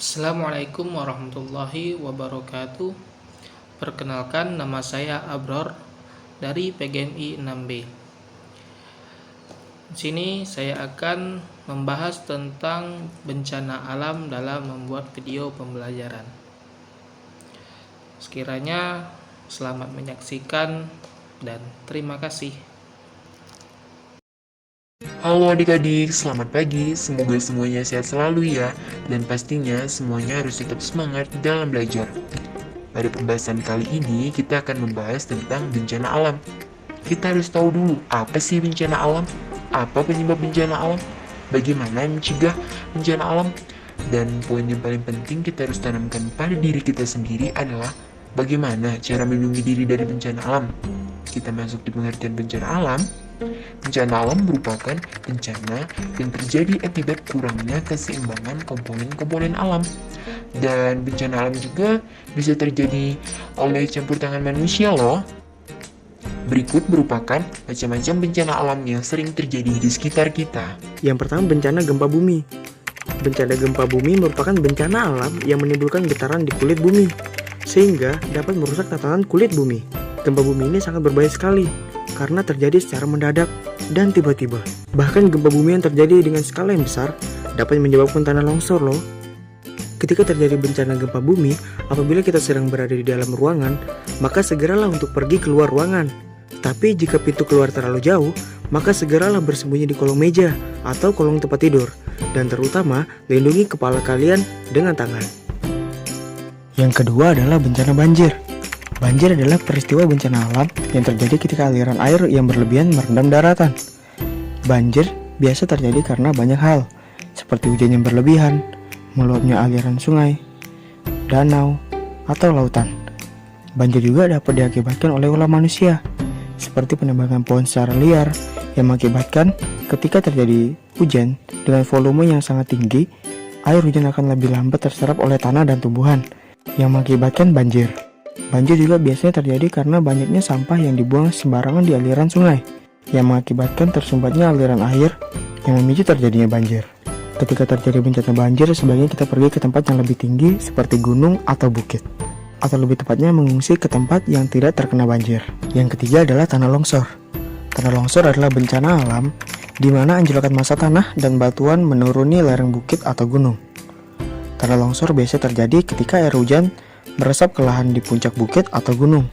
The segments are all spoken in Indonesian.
Assalamualaikum warahmatullahi wabarakatuh. Perkenalkan, nama saya Abror dari PGMI 6B. Di sini saya akan membahas tentang bencana alam dalam membuat video pembelajaran. Sekiranya selamat menyaksikan dan terima kasih. Halo adik-adik, selamat pagi. Semoga semuanya sehat selalu ya. Dan pastinya semuanya harus tetap semangat dalam belajar. Pada pembahasan kali ini kita akan membahas tentang bencana alam. Kita harus tahu dulu apa sih bencana alam, apa penyebab bencana alam, bagaimana mencegah bencana alam. Dan poin yang paling penting kita harus tanamkan pada diri kita sendiri adalah bagaimana cara melindungi diri dari bencana alam. Kita masuk di pengertian bencana alam. Bencana alam merupakan bencana yang terjadi akibat kurangnya keseimbangan komponen-komponen alam. Dan bencana alam juga bisa terjadi oleh campur tangan manusia loh. Berikut merupakan macam-macam bencana alam yang sering terjadi di sekitar kita. Yang pertama, bencana gempa bumi. Bencana gempa bumi merupakan bencana alam yang menimbulkan getaran di kulit bumi, sehingga dapat merusak tatanan kulit bumi. Gempa bumi ini sangat berbahaya sekali, karena terjadi secara mendadak dan tiba-tiba. Bahkan gempa bumi yang terjadi dengan skala yang besar dapat menyebabkan tanah longsor loh. Ketika terjadi bencana gempa bumi, apabila kita sedang berada di dalam ruangan, maka segeralah untuk pergi keluar ruangan. Tapi jika pintu keluar terlalu jauh, maka segeralah bersembunyi di kolong meja atau kolong tempat tidur. Dan terutama, lindungi kepala kalian dengan tangan. Yang kedua adalah bencana banjir. Banjir adalah peristiwa bencana alam yang terjadi ketika aliran air yang berlebihan merendam daratan. Banjir biasa terjadi karena banyak hal, seperti hujan yang berlebihan, meluapnya aliran sungai, danau, atau lautan. Banjir juga dapat diakibatkan oleh ulah manusia, seperti penebangan pohon secara liar yang mengakibatkan ketika terjadi hujan dengan volume yang sangat tinggi, air hujan akan lebih lambat terserap oleh tanah dan tumbuhan, yang mengakibatkan banjir. Banjir juga biasanya terjadi karena banyaknya sampah yang dibuang sembarangan di aliran sungai, yang mengakibatkan tersumbatnya aliran air yang memicu terjadinya banjir. Ketika terjadi bencana banjir, sebaiknya kita pergi ke tempat yang lebih tinggi seperti gunung atau bukit, atau lebih tepatnya mengungsi ke tempat yang tidak terkena banjir. Yang ketiga adalah tanah longsor. Tanah longsor adalah bencana alam di mana anjlokan massa tanah dan batuan menuruni lereng bukit atau gunung. Tanah longsor biasa terjadi ketika air hujan meresap ke lahan di puncak bukit atau gunung,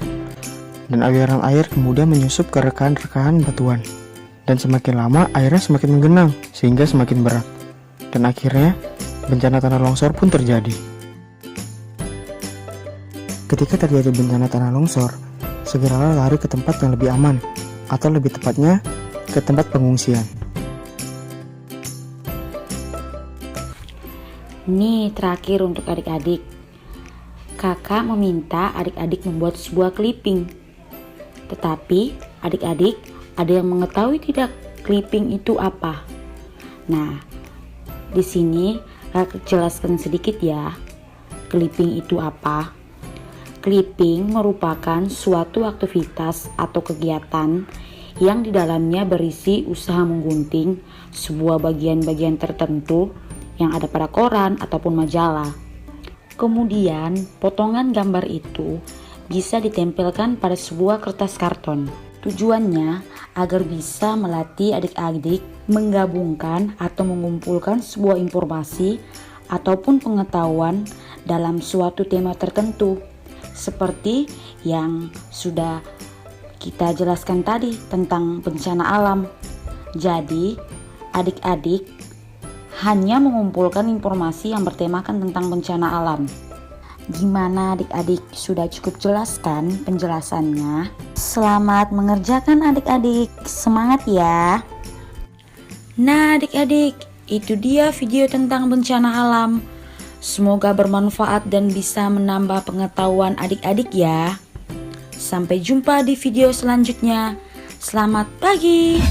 dan aliran air kemudian menyusup ke rekahan-rekahan batuan, dan semakin lama airnya semakin menggenang sehingga semakin berat, dan akhirnya bencana tanah longsor pun terjadi. Ketika terjadi bencana tanah longsor, segeralah lari ke tempat yang lebih aman, atau lebih tepatnya ke tempat pengungsian. Ini terakhir untuk adik-adik. Kakak meminta adik-adik membuat sebuah clipping. Tetapi adik-adik ada yang mengetahui tidak clipping itu apa? Nah, di sini kakak jelaskan sedikit ya. Clipping itu apa? Clipping merupakan suatu aktivitas atau kegiatan yang di dalamnya berisi usaha menggunting sebuah bagian-bagian tertentu yang ada pada koran ataupun majalah. Kemudian, potongan gambar itu bisa ditempelkan pada sebuah kertas karton. Tujuannya agar bisa melatih adik-adik menggabungkan atau mengumpulkan sebuah informasi ataupun pengetahuan dalam suatu tema tertentu, seperti yang sudah kita jelaskan tadi tentang bencana alam. Jadi, adik-adik hanya mengumpulkan informasi yang bertemakan tentang bencana alam. Gimana adik-adik, sudah cukup jelas kan penjelasannya? Selamat mengerjakan adik-adik, semangat ya. Nah adik-adik, itu dia video tentang bencana alam. Semoga bermanfaat dan bisa menambah pengetahuan adik-adik ya. Sampai jumpa di video selanjutnya. Selamat pagi.